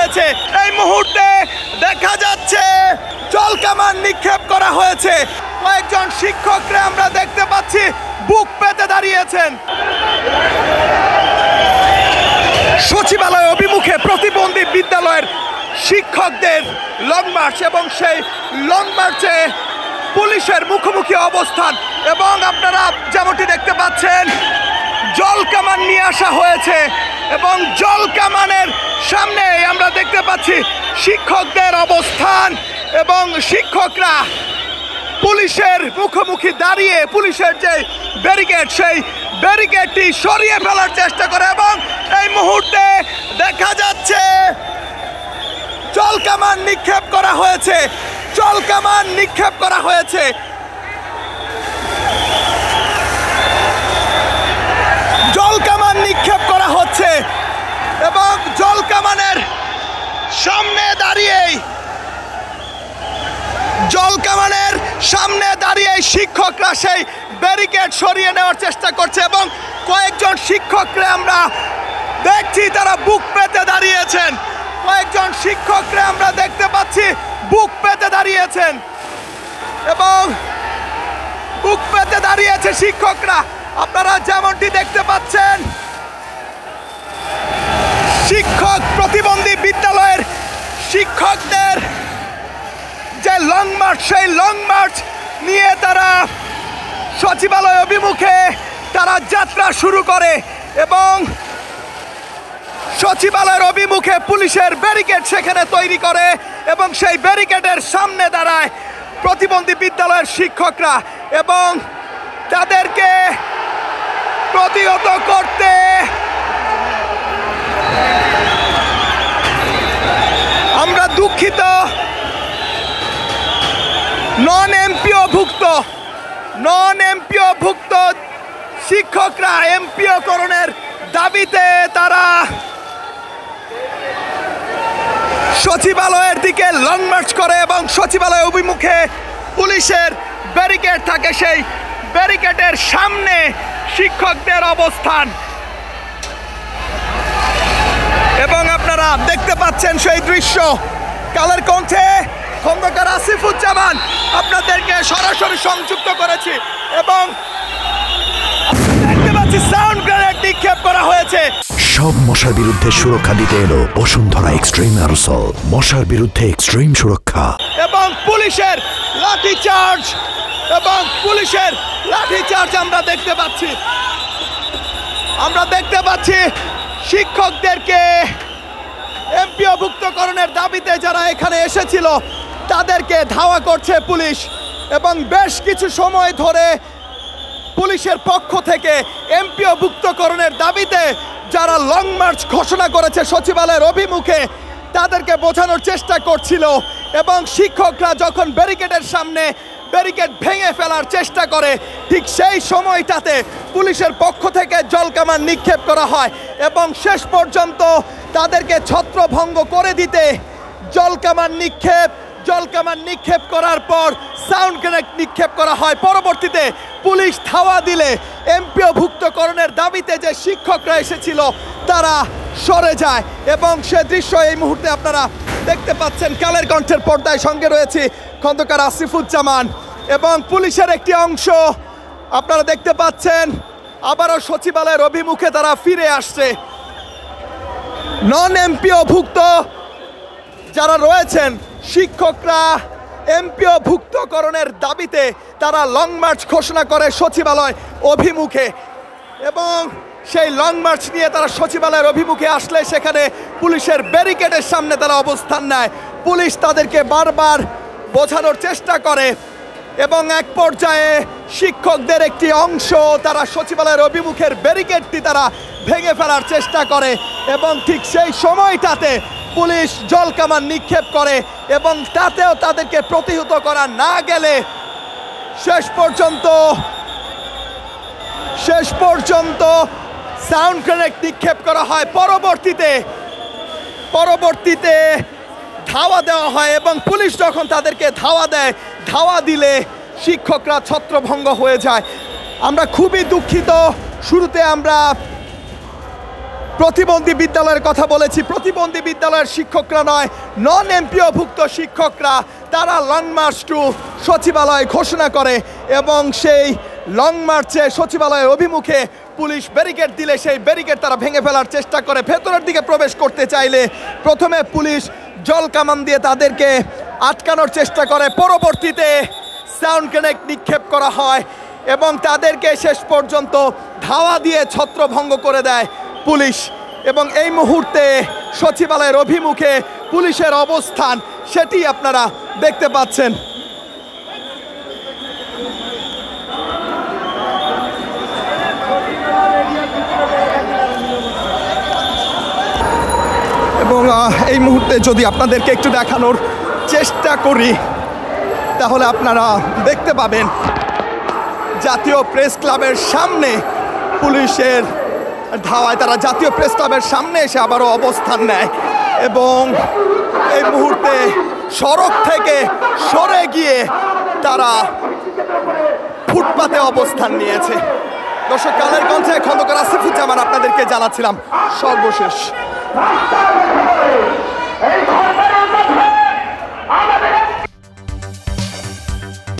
হয়েছে। এই মুহূর্তে দেখা যাচ্ছে জল কামান নিক্ষেপ করা হয়েছে। কয়েকজন শিক্ষকরা আমরা দেখতে পাচ্ছি বুক পেতে দাঁড়িয়েছেন। সচিবালয় অভিমুখে প্রতিবন্ধী বিদ্যালয়ের শিক্ষকদের লং মার্চ এবং সেই লং মার্চে পুলিশের মুখোমুখি অবস্থান এবং আপনারা যেমনটি দেখতে পাচ্ছেন জল কামান নিয়ে আসা হয়েছে এবং জল কামানের সামনে আমরা দেখতে পাচ্ছি শিক্ষকদের অবস্থান এবং শিক্ষকরা পুলিশের মুখোমুখি দাঁড়িয়ে পুলিশের যে ব্যারিকেড সেই ব্যারিকেডটি সরিয়ে ফেলার চেষ্টা করে এবং এই মুহূর্তে দেখা যাচ্ছে জল কামান নিক্ষেপ করা হয়েছে। জল কামান নিক্ষেপ করা হয়েছে। জল কামান নিক্ষেপ করা হচ্ছে এবং জল কামানের সামনে দাঁড়িয়েই শিক্ষকরা সেই ব্যারিকেড সরিয়ে নেওয়ার চেষ্টা করছে এবং কয়েকজন শিক্ষকরা আমরা দেখছি তারা বুক পেতে দাঁড়িয়েছেন। কয়েকজন শিক্ষকরা আমরা দেখতে পাচ্ছি বুক পেতে দাঁড়িয়েছেন এবং বুক পেতে দাঁড়িয়েছে শিক্ষকরা। আপনারা যেমনটি দেখতে পাচ্ছেন শিক্ষক প্রতিবন্ধী বিদ্যালয়ের শিক্ষকদের যে লং মার্চ সেই লং মার্চ নিয়ে তারা সচিবালয় অভিমুখে তারা যাত্রা শুরু করে এবং সচিবালয়ের অভিমুখে পুলিশের ব্যারিকেড সেখানে তৈরি করে এবং সেই ব্যারিকেডের সামনে দাঁড়ায় প্রতিবন্ধী বিদ্যালয়ের শিক্ষকরা এবং তাদেরকে প্রতিহত করতে আমরা দুঃখিত। নন এমপিও ভুক্ত শিক্ষকরা এমপিও করণের দাবিতে তারা সচিবালয়ের দিকে লং মার্চ করে এবং সচিবালয় অভিমুখে পুলিশের ব্যারিকেড থাকে সেই ব্যারিকেডের সামনে শিক্ষকদের অবস্থান এবং আপনারা দেখতে পাচ্ছেন সেই দৃশ্য। কালের কণ্ঠে খন্দকার আসিফুজ্জামান আপনাদেরকে সরাসরি সংযুক্ত করেছি এবং দেখতে পাচ্ছি সাউন্ড গ্রেনেড নিক্ষেপ করা হয়েছে। সব মশার বিরুদ্ধে সুরক্ষা দিতে এলো বসুন্ধরা এক্সট্রিম অ্যারোসল, মশার বিরুদ্ধে এক্সট্রিম সুরক্ষা। এবং পুলিশের লাঠিচার্জ আমরা দেখতে পাচ্ছি শিক্ষকদেরকে এমপিওভুক্তকরণের দাবিতে যারা এখানে এসেছিল তাদেরকে ধাওয়া করছে পুলিশ এবং বেশ কিছু সময় ধরে পুলিশের পক্ষ থেকে এমপিওভুক্তকরণের দাবিতে যারা লং মার্চ ঘোষণা করেছে সচিবালয়ের অভিমুখে তাদেরকে বোঝানোর চেষ্টা করছিল এবং শিক্ষকরা যখন ব্যারিকেডের সামনে ব্যারিকেড ভেঙে ফেলার চেষ্টা করে ঠিক সেই সময়টাতে পুলিশের পক্ষ থেকে জলকামান নিক্ষেপ করা হয় এবং শেষ পর্যন্ত তাদেরকে ছত্রভঙ্গ করে দিতে জলকামান নিক্ষেপ করার পর সাউন্ড গ্রেনেড নিক্ষেপ করা হয়। পরবর্তীতে পুলিশ ধাওয়া দিলে এমপিওভুক্তকরণের দাবিতে যে শিক্ষকরা এসেছিল তারা সরে যায় এবং সে দৃশ্য এই মুহূর্তে আপনারা দেখতে পাচ্ছেন। কালের কণ্ঠের পর্দায় সঙ্গে রয়েছে খন্দকার আসিফুজ্জামান এবং পুলিশের একটি অংশ আপনারা দেখতে পাচ্ছেন আবারও সচিবালয়ের অভিমুখে তারা ফিরে আসছে। নন এমপিওভুক্ত যারা রয়েছেন শিক্ষকরা এমপিওভুক্তকরণের দাবিতে তারা লং মার্চ ঘোষণা করে সচিবালয় অভিমুখে এবং সেই লং মার্চ নিয়ে তারা সচিবালয়ের অভিমুখে আসলে সেখানে পুলিশের ব্যারিকেডের সামনে তারা অবস্থান নেয়। পুলিশ তাদেরকে বারবার বোঝানোর চেষ্টা করে এবং এক পর্যায়ে শিক্ষকদের একটি অংশ তারা সচিবালয়ের অভিমুখের ব্যারিকেডটি তারা ভেঙে ফেলার চেষ্টা করে এবং ঠিক সেই সময়টাতে পুলিশ জলকামান নিক্ষেপ করে এবং তাতেও তাদেরকে প্রতিহত করা না গেলে শেষ পর্যন্ত সাউন্ড গ্রেনেড নিক্ষেপ করা হয়। পরবর্তীতে ধাওয়া দেওয়া হয় এবং পুলিশ যখন তাদেরকে ধাওয়া দিলে শিক্ষকরা ছত্রভঙ্গ হয়ে যায়। আমরা খুবই দুঃখিত। শুরুতে আমরা প্রতিবন্ধী বিদ্যালয়ের কথা বলেছি, প্রতিবন্ধী বিদ্যালয়ের শিক্ষকরা নয়, নন এমপিওভুক্ত শিক্ষকরা তারা লং মার্চ টু সচিবালয় ঘোষণা করে এবং সেই লং মার্চে সচিবালয়ের অভিমুখে পুলিশ ব্যারিকেড দিলে সেই ব্যারিকেড তারা ভেঙে ফেলার চেষ্টা করে। ভেতরের দিকে প্রবেশ করতে চাইলে প্রথমে পুলিশ জল কামান দিয়ে তাদেরকে আটকানোর চেষ্টা করে, পরবর্তীতে সাউন্ড গ্রেনেড নিক্ষেপ করা হয় এবং তাদেরকে শেষ পর্যন্ত ধাওয়া দিয়ে ছত্রভঙ্গ করে দেয় পুলিশ। এবং এই মুহূর্তে সচিবালয়ের অভিমুখে পুলিশের অবস্থান সেটি আপনারা দেখতে পাচ্ছেন। এবং এই মুহূর্তে যদি আপনাদেরকে একটু দেখানোর চেষ্টা করি তাহলে আপনারা দেখতে পাবেন জাতীয় প্রেস ক্লাবের সামনে পুলিশের ধাওয়ায় তারা জাতীয় প্রেস ক্লাবের সামনে এসে আবারও অবস্থান নেয় এবং এই মুহূর্তে সড়ক থেকে সরে গিয়ে তারা ফুটপাতে অবস্থান নিয়েছে। দর্শক, কালের কণ্ঠে খন্দকার আসিফুজ্জামান আপনাদেরকে জানাচ্ছিলাম সর্বশেষ।